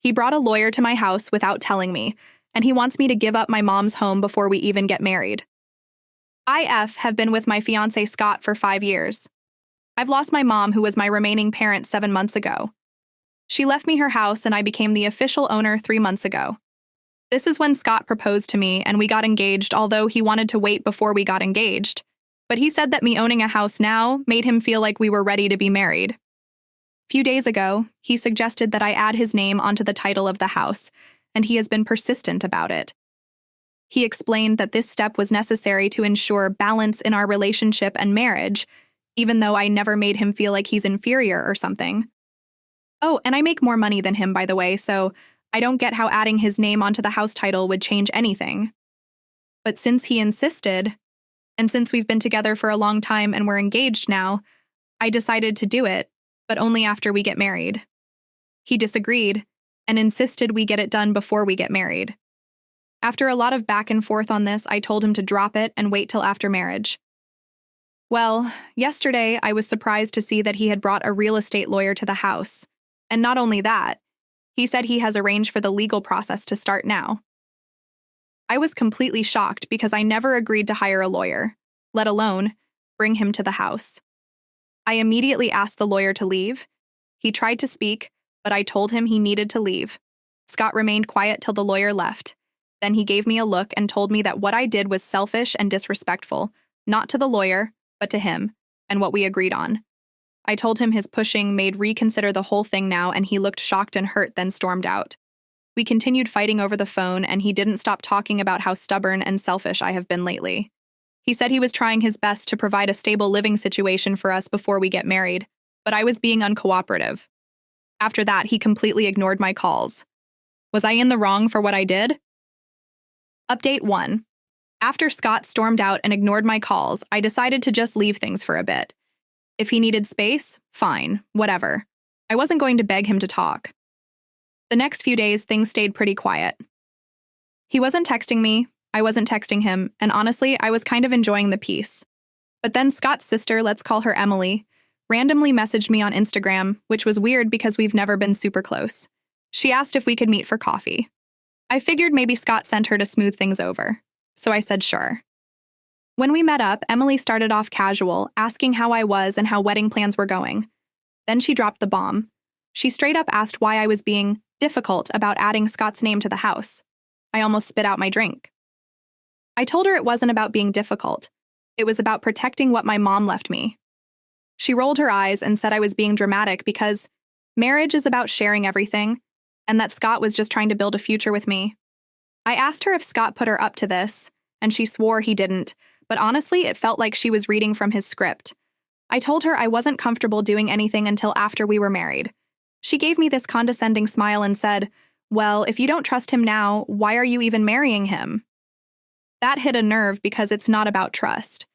He brought a lawyer to my house without telling me, and he wants me to give up my mom's home before we even get married. IF have been with my fiancé Scott for 5 years. I've lost my mom, who was my remaining parent 7 months ago. She left me her house and I became the official owner 3 months ago. This is when Scott proposed to me and we got engaged, although he wanted to wait before we got engaged. But he said that me owning a house now made him feel like we were ready to be married. Few days ago, he suggested that I add his name onto the title of the house, and he has been persistent about it. He explained that this step was necessary to ensure balance in our relationship and marriage, even though I never made him feel like he's inferior or something. Oh, and I make more money than him, by the way, so I don't get how adding his name onto the house title would change anything. But since he insisted, and since we've been together for a long time and we're engaged now, I decided to do it, but only after we get married. He disagreed and insisted we get it done before we get married. After a lot of back and forth on this, I told him to drop it and wait till after marriage. Well, yesterday I was surprised to see that he had brought a real estate lawyer to the house. And not only that, he said he has arranged for the legal process to start now. I was completely shocked because I never agreed to hire a lawyer, let alone bring him to the house. I immediately asked the lawyer to leave. He tried to speak, but I told him he needed to leave. Scott remained quiet till the lawyer left. Then he gave me a look and told me that what I did was selfish and disrespectful, not to the lawyer, but to him, and what we agreed on. I told him his pushing made reconsider the whole thing now, and he looked shocked and hurt, then stormed out. We continued fighting over the phone, and he didn't stop talking about how stubborn and selfish I have been lately. He said he was trying his best to provide a stable living situation for us before we get married, but I was being uncooperative. After that, he completely ignored my calls. Was I in the wrong for what I did? Update 1. After Scott stormed out and ignored my calls, I decided to just leave things for a bit. If he needed space, fine, whatever. I wasn't going to beg him to talk. The next few days, things stayed pretty quiet. He wasn't texting me, I wasn't texting him, and honestly, I was kind of enjoying the peace. But then Scott's sister, let's call her Emily, randomly messaged me on Instagram, which was weird because we've never been super close. She asked if we could meet for coffee. I figured maybe Scott sent her to smooth things over, so I said sure. When we met up, Emily started off casual, asking how I was and how wedding plans were going. Then she dropped the bomb. She straight up asked why I was being difficult about adding Scott's name to the house. I almost spit out my drink. I told her it wasn't about being difficult. It was about protecting what my mom left me. She rolled her eyes and said I was being dramatic because marriage is about sharing everything, and that Scott was just trying to build a future with me. I asked her if Scott put her up to this, and she swore he didn't, but honestly, it felt like she was reading from his script. I told her I wasn't comfortable doing anything until after we were married. She gave me this condescending smile and said, "Well, if you don't trust him now, why are you even marrying him?" That hit a nerve because it's not about trust.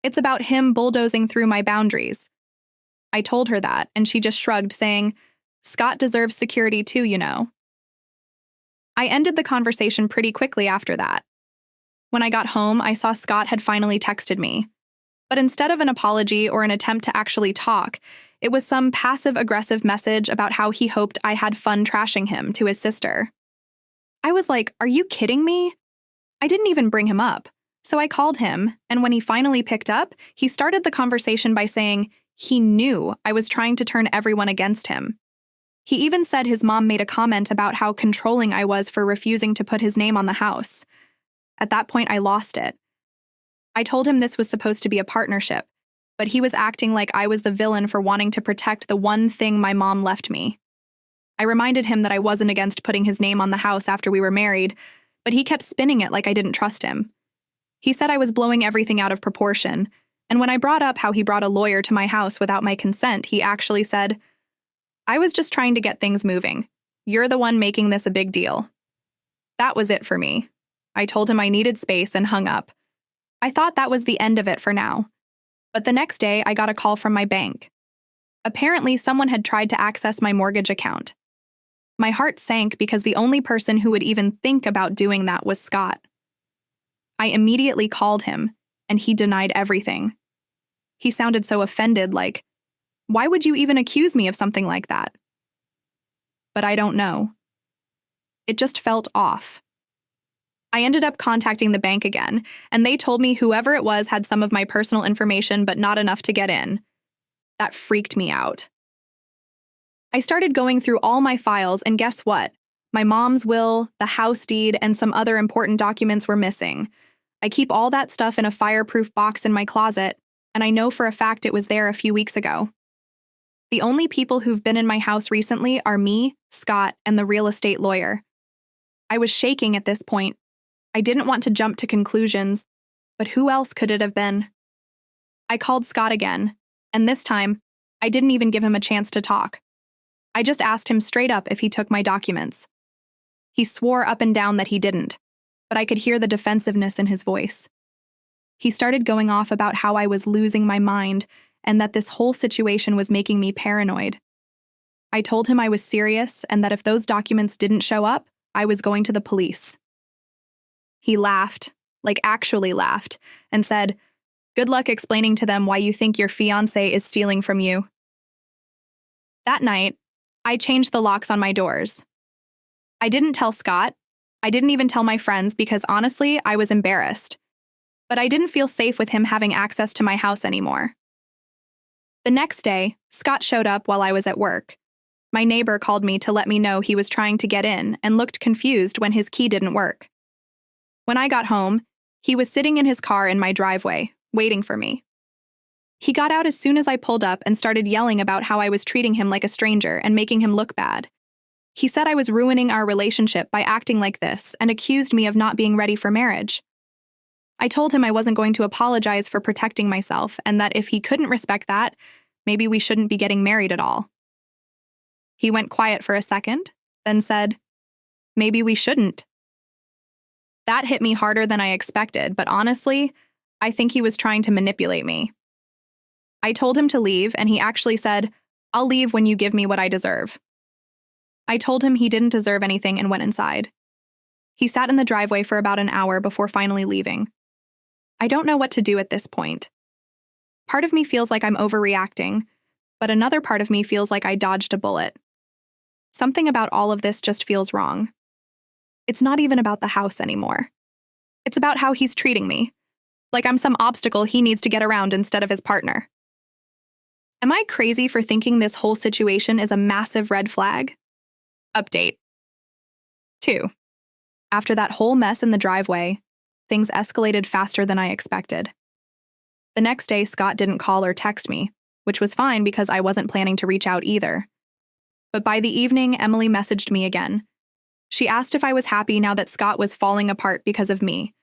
It's about him bulldozing through my boundaries. I told her that, and she just shrugged, saying, "Scott deserves security too, you know." I ended the conversation pretty quickly after that. When I got home, I saw Scott had finally texted me. But instead of an apology or an attempt to actually talk, it was some passive-aggressive message about how he hoped I had fun trashing him to his sister. I was like, are you kidding me? I didn't even bring him up. So I called him, and when he finally picked up, he started the conversation by saying he knew I was trying to turn everyone against him. He even said his mom made a comment about how controlling I was for refusing to put his name on the house. At that point, I lost it. I told him this was supposed to be a partnership, but he was acting like I was the villain for wanting to protect the one thing my mom left me. I reminded him that I wasn't against putting his name on the house after we were married, but he kept spinning it like I didn't trust him. He said I was blowing everything out of proportion, and when I brought up how he brought a lawyer to my house without my consent, he actually said, "I was just trying to get things moving. You're the one making this a big deal." That was it for me. I told him I needed space and hung up. I thought that was the end of it for now. But the next day, I got a call from my bank. Apparently, someone had tried to access my mortgage account. My heart sank because the only person who would even think about doing that was Scott. I immediately called him, and he denied everything. He sounded so offended, like, "Why would you even accuse me of something like that?" But I don't know. It just felt off. I ended up contacting the bank again, and they told me whoever it was had some of my personal information but not enough to get in. That freaked me out. I started going through all my files, and guess what? My mom's will, the house deed, and some other important documents were missing. I keep all that stuff in a fireproof box in my closet, and I know for a fact it was there a few weeks ago. The only people who've been in my house recently are me, Scott, and the real estate lawyer. I was shaking at this point. I didn't want to jump to conclusions, but who else could it have been? I called Scott again, and this time, I didn't even give him a chance to talk. I just asked him straight up if he took my documents. He swore up and down that he didn't, but I could hear the defensiveness in his voice. He started going off about how I was losing my mind and that this whole situation was making me paranoid. I told him I was serious and that if those documents didn't show up, I was going to the police. He laughed, like actually laughed, and said, "Good luck explaining to them why you think your fiancé is stealing from you." That night, I changed the locks on my doors. I didn't tell Scott. I didn't even tell my friends because honestly, I was embarrassed. But I didn't feel safe with him having access to my house anymore. The next day, Scott showed up while I was at work. My neighbor called me to let me know he was trying to get in and looked confused when his key didn't work. When I got home, he was sitting in his car in my driveway, waiting for me. He got out as soon as I pulled up and started yelling about how I was treating him like a stranger and making him look bad. He said I was ruining our relationship by acting like this and accused me of not being ready for marriage. I told him I wasn't going to apologize for protecting myself and that if he couldn't respect that, maybe we shouldn't be getting married at all. He went quiet for a second, then said, "Maybe we shouldn't." That hit me harder than I expected, but honestly, I think he was trying to manipulate me. I told him to leave, and he actually said, "I'll leave when you give me what I deserve." I told him he didn't deserve anything and went inside. He sat in the driveway for about an hour before finally leaving. I don't know what to do at this point. Part of me feels like I'm overreacting, but another part of me feels like I dodged a bullet. Something about all of this just feels wrong. It's not even about the house anymore. It's about how he's treating me, like I'm some obstacle he needs to get around instead of his partner. Am I crazy for thinking this whole situation is a massive red flag? Update. 2. After that whole mess in the driveway, things escalated faster than I expected. The next day, Scott didn't call or text me, which was fine because I wasn't planning to reach out either. But by the evening, Emily messaged me again. She asked if I was happy now that Scott was falling apart because of me.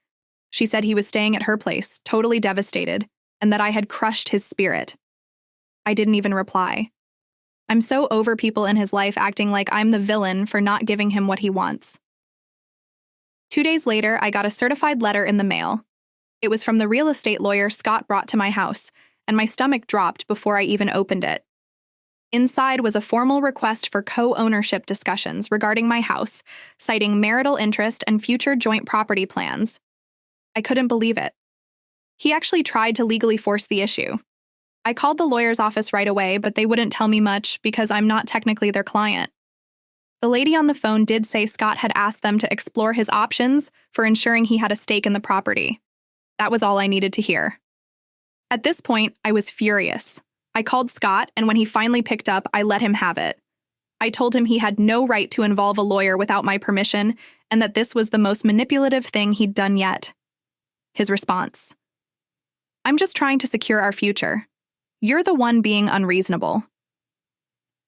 She said he was staying at her place, totally devastated, and that I had crushed his spirit. I didn't even reply. I'm so over people in his life acting like I'm the villain for not giving him what he wants. 2 days later, I got a certified letter in the mail. It was from the real estate lawyer Scott brought to my house, and my stomach dropped before I even opened it. Inside was a formal request for co-ownership discussions regarding my house, citing marital interest and future joint property plans. I couldn't believe it. He actually tried to legally force the issue. I called the lawyer's office right away, but they wouldn't tell me much because I'm not technically their client. The lady on the phone did say Scott had asked them to explore his options for ensuring he had a stake in the property. That was all I needed to hear. At this point, I was furious. I called Scott, and when he finally picked up, I let him have it. I told him he had no right to involve a lawyer without my permission, and that this was the most manipulative thing he'd done yet. His response: "I'm just trying to secure our future. You're the one being unreasonable."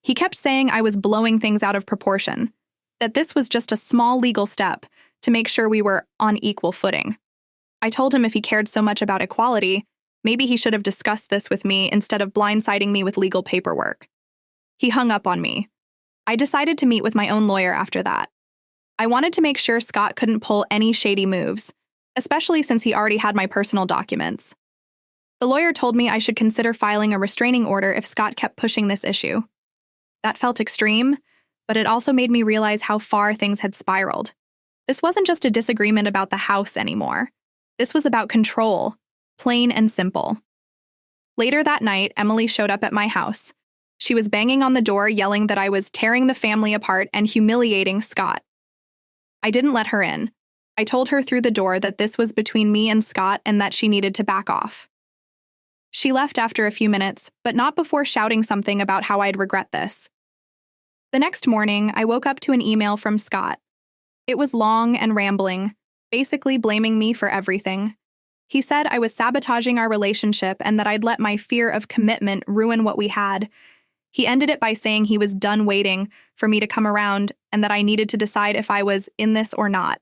He kept saying I was blowing things out of proportion, that this was just a small legal step to make sure we were on equal footing. I told him if he cared so much about equality, maybe he should have discussed this with me instead of blindsiding me with legal paperwork. He hung up on me. I decided to meet with my own lawyer after that. I wanted to make sure Scott couldn't pull any shady moves, especially since he already had my personal documents. The lawyer told me I should consider filing a restraining order if Scott kept pushing this issue. That felt extreme, but it also made me realize how far things had spiraled. This wasn't just a disagreement about the house anymore. This was about control, plain and simple. Later that night, Emily showed up at my house. She was banging on the door, yelling that I was tearing the family apart and humiliating Scott. I didn't let her in. I told her through the door that this was between me and Scott and that she needed to back off. She left after a few minutes, but not before shouting something about how I'd regret this. The next morning, I woke up to an email from Scott. It was long and rambling, basically blaming me for everything. He said I was sabotaging our relationship and that I'd let my fear of commitment ruin what we had. He ended it by saying he was done waiting for me to come around and that I needed to decide if I was in this or not.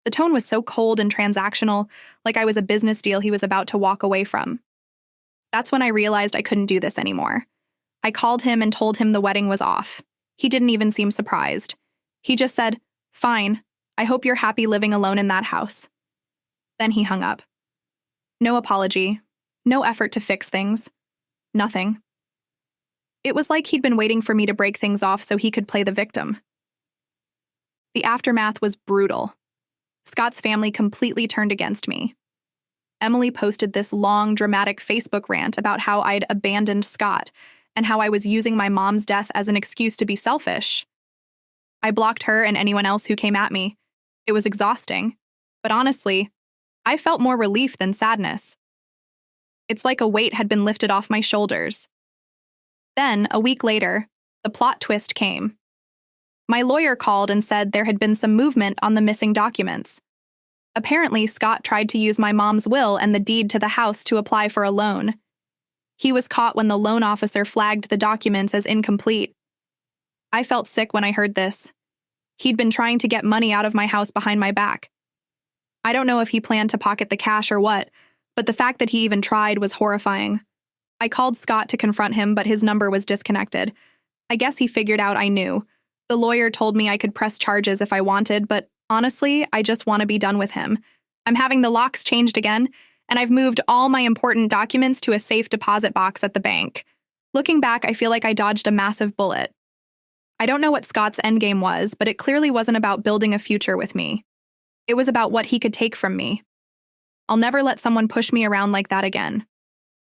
The tone was so cold and transactional, like I was a business deal he was about to walk away from. That's when I realized I couldn't do this anymore. I called him and told him the wedding was off. He didn't even seem surprised. He just said, "Fine, I hope you're happy living alone in that house." Then he hung up. No apology, no effort to fix things, nothing. It was like he'd been waiting for me to break things off so he could play the victim. The aftermath was brutal. Scott's family completely turned against me. Emily posted this long, dramatic Facebook rant about how I'd abandoned Scott and how I was using my mom's death as an excuse to be selfish. I blocked her and anyone else who came at me. It was exhausting, but honestly, I felt more relief than sadness. It's like a weight had been lifted off my shoulders. Then, a week later, the plot twist came. My lawyer called and said there had been some movement on the missing documents. Apparently, Scott tried to use my mom's will and the deed to the house to apply for a loan. He was caught when the loan officer flagged the documents as incomplete. I felt sick when I heard this. He'd been trying to get money out of my house behind my back. I don't know if he planned to pocket the cash or what, but the fact that he even tried was horrifying. I called Scott to confront him, but his number was disconnected. I guess he figured out I knew. The lawyer told me I could press charges if I wanted, but honestly, I just want to be done with him. I'm having the locks changed again, and I've moved all my important documents to a safe deposit box at the bank. Looking back, I feel like I dodged a massive bullet. I don't know what Scott's endgame was, but it clearly wasn't about building a future with me. It was about what he could take from me. I'll never let someone push me around like that again.